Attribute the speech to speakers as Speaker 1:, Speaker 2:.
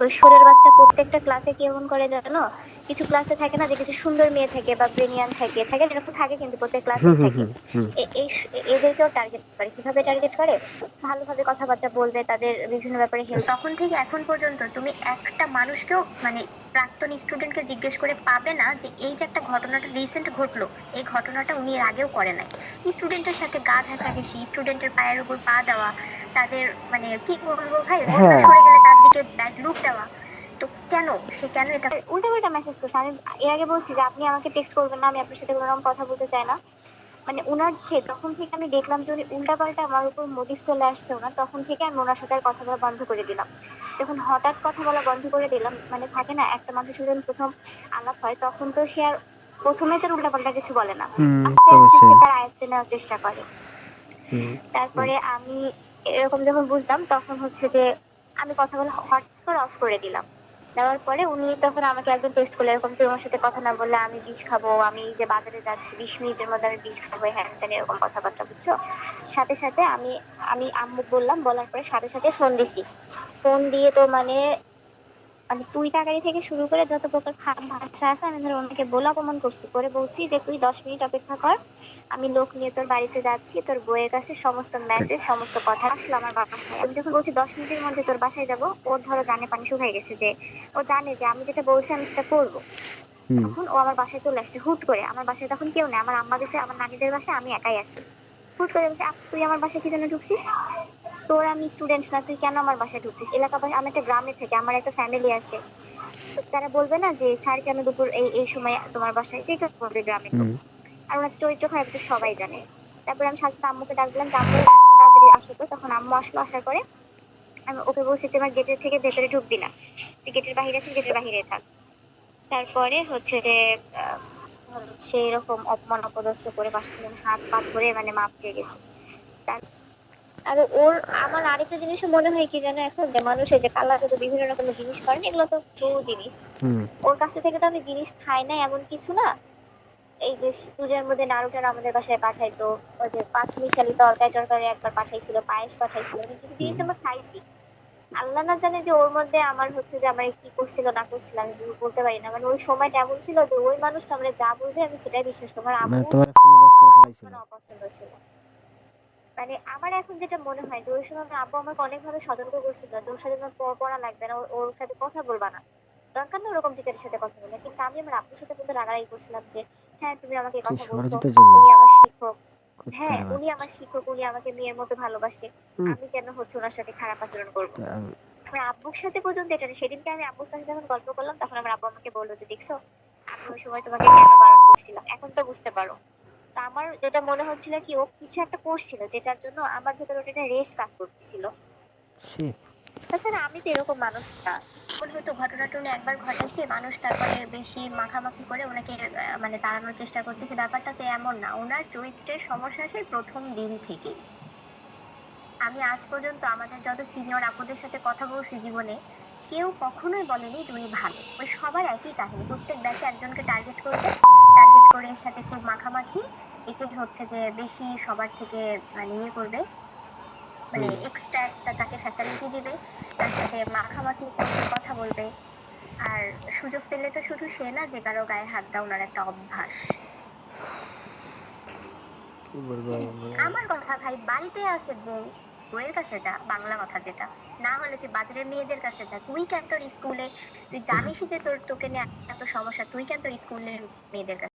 Speaker 1: ওই শোরের বাচ্চা প্রত্যেকটা ক্লাসে কেমন করে জানো, কিছু ক্লাসে থাকে না যে কিছু সুন্দর মেয়ে থাকে বা ব্রেনিয়ান থাকে থাকে এরকম থাকে, কিন্তু প্রত্যেক
Speaker 2: হুম
Speaker 1: ক্লাসেই
Speaker 2: হুম
Speaker 1: থাকে।
Speaker 2: হুম হুম
Speaker 1: এদেরকেও টার্গেট করে। কিভাবে টার্গেট করে? ভালোভাবে কথাবার্তা বলবে, তাদের বিভিন্ন ব্যাপারে হেল্প। তখন থেকে এখন পর্যন্ত তুমি একটা মানুষকেও মানে প্রাক্তন স্টুডেন্টকে জিজ্ঞেস করে পাবে না যে এই যে একটা ঘটনাটা রিসেন্ট ঘটলো, এই ঘটনাটা উনি এর আগেও করে নাই। স্টুডেন্টের সাথে গা ঘেঁষাঘেঁষি, স্টুডেন্টের পায়ের উপর পা দেওয়া, তাদের মানে কি বলবো ভাই, ওড়না
Speaker 2: হ্যাঁ।
Speaker 1: সরে গেলে তার দিকে ব্যাড লুক দেওয়া। তো কেন সে কেন এটা উল্টা পাল্টা মেসেজ করছে? আমি এর আগে বলছি যে আপনি আমাকে টেক্সট করবেন না, আমি আপনার সাথে কোনো রকম কথা বলতে চাই না। মানে উনার তখন থেকে আমি দেখলাম যে উনি উল্টাপাল্টা আমার উপর মোটিভ চলে আসছে ওনার, তখন থেকে আমি ওনার সাথে আর কথা বলা বন্ধ করে দিলাম। যখন হঠাৎ কথা বলা বন্ধ করে দিলাম, মানে থাকে না একটা মানুষের সাথে যখন প্রথম আলাপ হয় তখন তো সে আর প্রথমে তো উল্টাপাল্টা কিছু বলে না,
Speaker 2: হুম।
Speaker 1: আস্তে আস্তে সে
Speaker 2: অবশ্যই।
Speaker 1: তার আয়ত্তে নেওয়ার চেষ্টা করে।
Speaker 2: হুম।
Speaker 1: তারপরে আমি এরকম যখন বুঝলাম তখন হচ্ছে যে আমি কথা বলা হট করে অফ করে দিলাম। দেওয়ার পরে উনি তখন আমাকে একদম টেস্ট করলো, এরকম তুই আমার সাথে কথা না বললে আমি বিষ খাবো, আমি এই যে বাজারে যাচ্ছি 20 মিনিটের মধ্যে আমি বিষ খাবো, হ্যান ত্যান এরকম কথাবার্তা, বুঝছো? সাথে সাথে আমি আমি আম্মু বললাম, বলার পরে সাথে সাথে ফোন দিছি। ফোন দিয়ে তো মানে মানে তুই তাকারি থেকে শুরু করে যত প্রকার খারাপ ভাষা আছে আমি ধর ওনাকে বলে অপমান করছি, করে বলছি যে তুই 10 মিনিট অপেক্ষা কর, আমি লোক নিয়ে তোর বাড়িতে যাচ্ছি, তোর বইয়ের কাছে সমস্ত মেসেজ সমস্ত কথা আসলো আমার বাসায়। আমি যখন বলছি 10 মিনিটের মধ্যে তোর বাসায় যাব, ওর ধরো জানে পানি শুকাই গেছে, যে ও জানে যে আমি যেটা বলছি আমি সেটা করবো।
Speaker 2: হুম।
Speaker 1: তখন ও আমার বাসায় চলে আসছে হুট করে। আমার বাসায় তখন কেউ নেই, আমার আম্মা গেছে আমার নানিদের বাসায়, আমি একাই আছি। হুট করে বলছে, তুই আমার বাসায় কি জন্য ঢুকছিস? তোর আমি স্টুডেন্ট না, তুই কেন আমার বাসায় ঢুকছিস? এলাকা আমি একটা গ্রামে থেকে, আমার একটা ফ্যামিলি আছে। তো তারা বলবে না যে স্যার কেন দুপুর এই এই সময় তোমার বাসায়, যে কেউ বলবে গ্রামের লোক।
Speaker 2: হুম।
Speaker 1: আর ওনার চরিত্র খারাপ তো সবাই জানে। তারপরে আমি সাথে সাথে আম্মুকে ডাক দিলাম যে আম্মু তাড়াতাড়ি আসো। তো তখন আম্মু আসলো, আসার পরে আমি ওকে বলছি তুই আমার গেটের থেকে ভেতরে ঢুকবি না, তুই গেটের বাহিরে আছিস, গেটের বাহিরে থাক। তারপরে হচ্ছে যে আহ, সে এরকম অপমান অপদস্থ করে বাসার থেকে হাত পা ধরে মানে মাপ চেয়ে গেছে। আর ওর আমার আরেকটা জিনিসও মনে হয় কি যেন এখন, যে মানুষের যে কালা জাদু বিভিন্ন রকমের জিনিস করেন, এগুলো তো ট্রু জিনিস।
Speaker 2: হুম।
Speaker 1: ওর কাছ থেকে তো আমি জিনিস খাই না এমন কিছু না। এই যে পূজার মধ্যে নাড়ুটার আমাদের বাসায় পাঠাইতো, ওই যে পাঁচ মিশালি তরকারি টরকারি একবার পাঠাইছিল, পায়েস পাঠাইছিল, মানে কিছু জিনিস
Speaker 2: হুম।
Speaker 1: আমরা খাইছি। আল্লাহ না জানে যে ওর মধ্যে আমার হচ্ছে যে আমার কি করছিল না করছিল, আমি বলতে পারি না। মানে ওই সময়টা এমন ছিল যে ওই মানুষটা আমরা যা বলবে আমি সেটাই বিশ্বাস করবো। আমার
Speaker 2: মানে
Speaker 1: আব্বুর
Speaker 2: তোমার ফুলে বাস
Speaker 1: কথা
Speaker 2: করে
Speaker 1: আমার কাছে
Speaker 2: ফেলাইছিল।
Speaker 1: মানে অপছন্দ ছিল। মানে আমার এখন যেটা মনে হয় যে ওই সময় আমার আব্বু আমাকে অনেকভাবে সতর্ক করছিল, তোর সাথে তোমার পড়া লাগবে না, ওর সাথে কথা বলবা না, দরকার নেই ওরকম টিচারের সাথে কথা বলে। কিন্তু আমি আমার আব্বুর সাথে কিন্তু রাগারাগি করছিলাম যে হ্যাঁ তুমি আমাকে
Speaker 2: কি
Speaker 1: কথা বলছো,
Speaker 2: স্বার্থটার জন্য?
Speaker 1: উনি আমার শিক্ষক। হ্যাঁ
Speaker 2: কুত্তার
Speaker 1: উনি
Speaker 2: বাচ্চা।
Speaker 1: আমার শিক্ষক, উনি আমাকে মেয়ের মতো ভালোবাসে,
Speaker 2: হুম।
Speaker 1: আমি কেন হচ্ছে ওনার সাথে খারাপ আচরণ করবো?
Speaker 2: তা-
Speaker 1: আমার আব্বুর সাথে পর্যন্ত এটা না। সেদিনকে আমি আব্বুর কাছে যখন গল্প করলাম তখন আমার আব্বু আমাকে বললো যে দেখছো আমি ওই সময় তোমাকে কেন বারণ করছিলাম, এখন তো বুঝতে পারো। তা আমার যেটা মনে হচ্ছিল কি ও কিছু একটা করছিল যেটার জন্য আমার ভেতরে ওটা একটা রেশ কাজ করতেছিল।
Speaker 2: ছি।
Speaker 1: তাছাড়া আমি তো এরকম মানুষ না। মনে হয়তো ঘটনাটা উনি একবার ঘটাইছে, মানুষ তারপরে বেশি মাখামাখি করে ওনাকে মানে তাড়ানোর চেষ্টা করতেছে, ব্যাপারটা তো এমন না। ওনার চরিত্রের সমস্যা আছে প্রথম দিন থেকেই। আমি আজ পর্যন্ত আমাদের যত সিনিয়র আপুদের সাথে কথা বলছি জীবনে, কেউ কখনোই বলেনি যে উনি ভালো। ওই সবার একই কাহিনী, প্রত্যেক ব্যাচে একজনকে টার্গেট করবে, টার্গেট করে এর সাথে খুব মাখামাখি, একে হচ্ছে যে বেশি সবার থেকে মানে ইয়ে করবে, মানে
Speaker 2: হুম।
Speaker 1: এক্সট্রা একটা তাকে ফ্যাসিলিটি দিবে, তার সাথে মাখামাখি করবে, কথা বলবে। আর সুযোগ পেলে তো শুধু সে না, যে কারো গায়ে হাত দেওয়া ওনার একটা অভ্যাস।
Speaker 2: কি বলবো মানে।
Speaker 1: আমার কথা ভাই, বাড়িতে আছে বউ, বউয়ের কাছে যা, বাংলা কথা যেটা। না হলে তুই বাজারের মেয়েদের কাছে যা। তুই কেন তোর স্কুলে, তুই জানিসই যে তোকে নিয়ে এত সমস্যা, তুই কেন তোর স্কুলের মেয়েদের কাছে